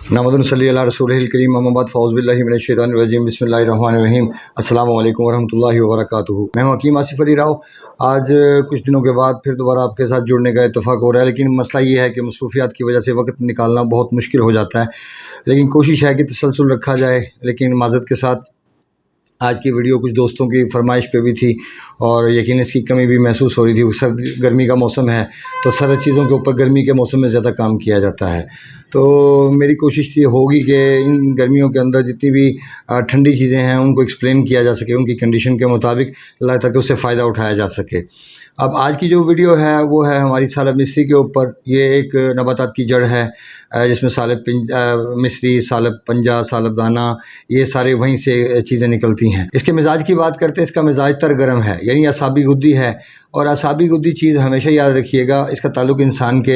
नहमदुन सल्ली अला रसूलिल करीम अम्मा बाद फ़ौज़ बिल्लाहि मिनश शैतानिर रजीम बिस्मिल्लाहिर्रहमानिर रहीम अस्सलामु अलैकुम वरहमतुल्लाहि वबरकातुहू। मैं हूं हकीम आसिफ अली राव। आज कुछ दिनों के बाद फिर दोबारा आपके साथ जुड़ने का इत्तेफाक हो रहा है, लेकिन मसला ये है कि मसरूफियात की वजह से वक्त निकालना बहुत मुश्किल हो जाता है। लेकिन कोशिश है कि तसलसल रखा जाए। लेकिन माज़रत के साथ आज की वीडियो कुछ दोस्तों की फरमाइश पे भी थी और यकीन इसकी कमी भी महसूस हो रही थी। सर्द गर्मी का मौसम है तो सर्द चीज़ों के ऊपर गर्मी के मौसम में ज़्यादा काम किया जाता है। तो मेरी कोशिश थी होगी कि इन गर्मियों के अंदर जितनी भी ठंडी चीज़ें हैं उनको एक्सप्लेन किया जा सके, उनकी कंडीशन के मुताबिक, ताकि उससे फ़ायदा उठाया जा सके। अब आज की जो वीडियो है वो है हमारी सालब मिस्री के ऊपर। ये एक नबातात की जड़ है जिसमें सालब मिस्री, सालब पंजा, सालब दाना, ये सारे वहीं से चीज़ें निकलती हैं। इसके मिजाज की बात करते हैं। इसका मिजाज तर गर्म है, यानी असाबी गुद्दी है। और असाबी गुद्दी चीज़ हमेशा याद रखिएगा, इसका ताल्लुक़ इंसान के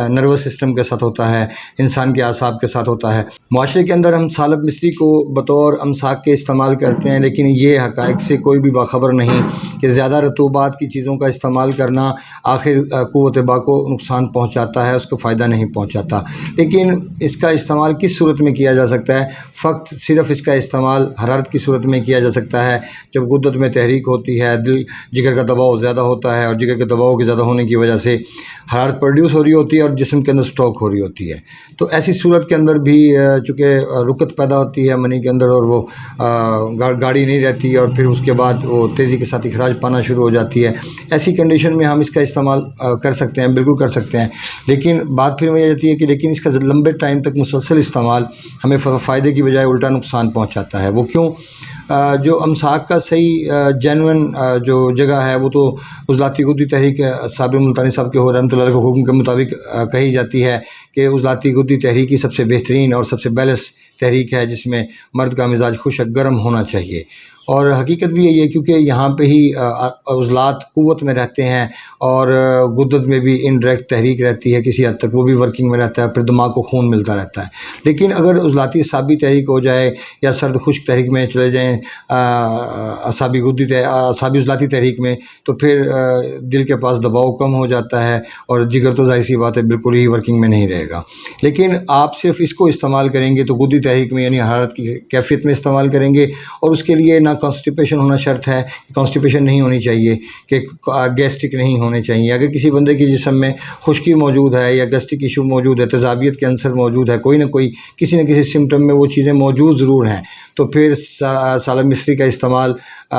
नर्वस सिस्टम के साथ होता है, इंसान के आसाब के साथ होता है। माशरे के अंदर हम सालब मिस्री को बतौर अमसाक के इस्तेमाल करते हैं, लेकिन ये हक़ाइक़ से कोई भी बाखबर नहीं कि ज़्यादा रतूबात की चीज़ों का इस्तेमाल करना आखिर क़ुव्वत बा को नुकसान पहुँचाता है, उसको फ़ायदा नहीं पहुँचाता। लेकिन इसका इस्तेमाल किस सूरत में किया जा सकता है? फ़क्त सिर्फ़ इसका इस्तेमाल हरारत की सूरत में किया जा सकता है। जब गुद्दत में तहरीक होती है, दिल जिगर का दबाव ज़्यादा होता है और जिगर के दबाव के ज़्यादा होने की वजह से हरारत प्रोड्यूस हो रही होती है और जिस्म के अंदर स्ट्रोक हो रही होती है। तो ऐसी सूरत के अंदर भी चूँकि रुकत पैदा होती है मनी के अंदर और वो गाड़ी नहीं रहती है और फिर उसके बाद वो तेज़ी के साथ इखराज पाना शुरू हो जाती है। ऐसी कंडीशन में हम इसका इस्तेमाल कर सकते हैं, बिल्कुल कर सकते हैं। लेकिन बात फिर वही जाती है कि लेकिन इसका लंबे टाइम तक मुसलसल इस्तेमाल हमें फ़ायदे की बजाय उल्टा नुकसान पहुंचाता है। वो क्यों? जो अमसाक का सही जेन्युइन जो जगह है वो तो उज़लाती गुद्दी तहरीक साबिर मुल्तानी साहब के रहमतुल्लाह अलैह के हुक्म के मुताबिक कही जाती है कि उज़लाती गुद्दी तहरीक ही सबसे बेहतरीन और सबसे बैलेंस तहरीक है, जिसमें मर्द का मिजाज खुशक गर्म होना चाहिए। और हकीकत भी यही है, क्योंकि यहाँ पे ही उज़लात क़ुव्वत में रहते हैं और गुद्दत में भी इनडायरेक्ट तहरीक रहती है किसी हद तक, वो भी वर्किंग में रहता है, फिर दिमाग को खून मिलता रहता है। लेकिन अगर उज़लाती असाबी तहरीक हो जाए या सर्द खुश्क तहरीक में चले जाएँ असाबी उज़लाती तहरीक में, तो फिर दिल के पास दबाव कम हो जाता है और जिगर तो ज़ाहिर सी बात है बिल्कुल ही वर्किंग में नहीं रहेगा। लेकिन आप सिर्फ इसको इस्तेमाल करेंगे तो गुद्दी तहरीक में यानी हरारत की कैफियत में इस्तेमाल करेंगे, और उसके लिए ना कॉन्स्टिपेशन होना शर्त है, कॉन्स्टिपेशन नहीं होनी चाहिए, कि गैस्ट्रिक नहीं होने चाहिए। अगर किसी बंदे के जिस्म में खुश्की मौजूद है या गैस्ट्रिक इशू मौजूद है, तेज़ाबियत के अंसर मौजूद है, कोई ना कोई किसी न किसी सिम्टम में वो चीज़ें मौजूद ज़रूर हैं, तो फिर सालब मिस्री का इस्तेमाल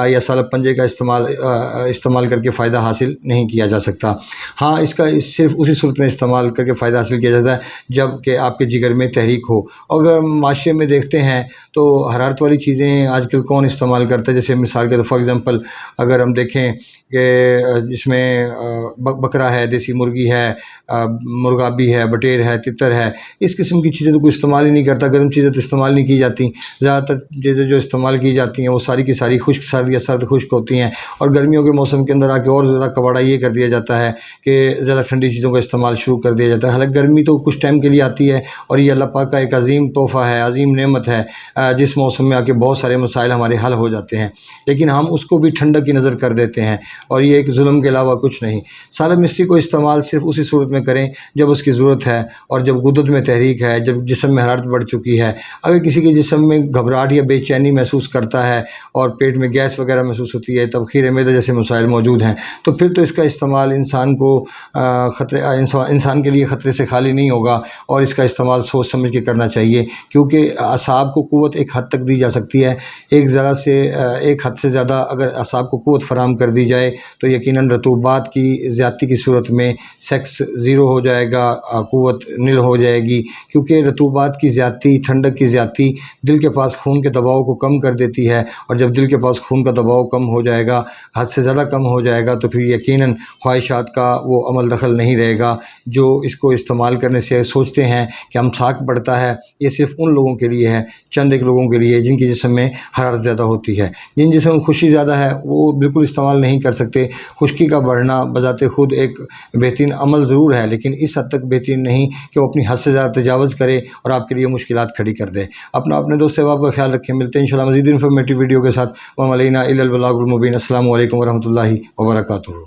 या सालब पंजे का इस्तेमाल करके फ़ायदा हासिल नहीं किया जा सकता। हाँ, इसका सिर्फ उसी सूरत में इस्तेमाल करके फ़ायदा हासिल किया जाता है जब कि आपके जिगर में तहरीक हो। और अगर माशरे में देखते हैं तो हरारत वाली चीज़ें आजकल कौन इस्तेमाल करता है? जैसे मिसाल के फॉर एग्ज़ाम्पल अगर हम देखें कि जिसमें बकरा है, देसी मुर्गी है, मुर्गाबी है, बटेर है, तितर है, इस किस्म की चीज़ें तो कोई इस्तेमाल ही नहीं करता। गर्म चीज़ें तो इस्तेमाल नहीं की जाती। ज़्यादातर चीज़ें जो इस्तेमाल की जाती हैं वो सारी की सारी खुश्क सर्द या सर्द खुश्क होती हैं, और गर्मियों के मौसम के अंदर आके और ज़्यादा कबाड़ा ये कर दिया जाता है कि ज़्यादा ठंडी चीज़ों का इस्तेमाल शुरू कर दिया जाता है। हालांकि गर्मी तो कुछ टाइम के लिए आती है और ये अल्लाह पाक का एक अज़ीम तोहफ़ा है, अज़ीम नेमत है, जिस मौसम में आके बहुत सारे मसाइल हमारे हल हो जाते हैं, लेकिन हम उसको भी ठंडक की नज़र कर देते हैं, और ये एक जुल्म के अलावा कुछ नहीं। सालब मिस्री को इस्तेमाल सिर्फ उसी सूरत में करें जब उसकी ज़रूरत है और जब गुद्दत में तहरीक है, जब जिस्म में हरारत बढ़ चुकी है। अगर किसी के जिस्म में घबराहट या बेचैनी महसूस करता है और पेट में गैस वगैरह महसूस होती है, तबखीर मैदा जैसे मसाइल मौजूद हैं, तो फिर तो इसका इस्तेमाल इंसान के लिए ख़तरे से खाली नहीं होगा, और इसका इस्तेमाल सोच समझ के करना चाहिए, क्योंकि असाब को क़ुव्वत एक हद तक दी जा सकती है। एक हद से ज़्यादा अगर असाब को क़ुव्वत फराहम कर दी जाए तो यकीनन रतूबात की ज़्यादती की सूरत में सेक्स ज़ीरो हो जाएगा, क़ुव्वत नील हो जाएगी, क्योंकि रतूबात की ज़्यादती, ठंडक की ज़्यादती दिल के पास खून के दबाव को कम कर देती है, और जब दिल के पास खून का दबाव कम हो जाएगा, हद से ज़्यादा कम हो जाएगा, तो फिर यकीनन ख्वाहिशात का वो अमल दखल नहीं रहेगा। जो इसको इस्तेमाल करने से सोचते हैं कि अमसाक बढ़ता है, ये सिर्फ उन लोगों के लिए है, चंद एक लोगों के लिए जिनके जिस्म में हरारत ज़्यादा होती है। जिन जिस्म में खुशी ज़्यादा है वो बिल्कुल इस्तेमाल नहीं कर सकते। खुश्की का बढ़ना बज़ाते खुद एक बेहतरीन अमल ज़रूर है, लेकिन इस हद तक बेहतरीन नहीं कि वो अपनी हद से ज़्यादा तजावज़ करे और आपके लिए मुश्किलात खड़ी कर दे। अपने दोस्त अहबाब का ख्याल रखें। मिलते हैं इंशाअल्लाह मज़ीद इन्फॉर्मेटिव वीडियो के साथ। व अलैना इल्लल बलागुल मुबीन। अस्सलामु अलैकुम वरहमतुल्लाहि वबरकातुहू।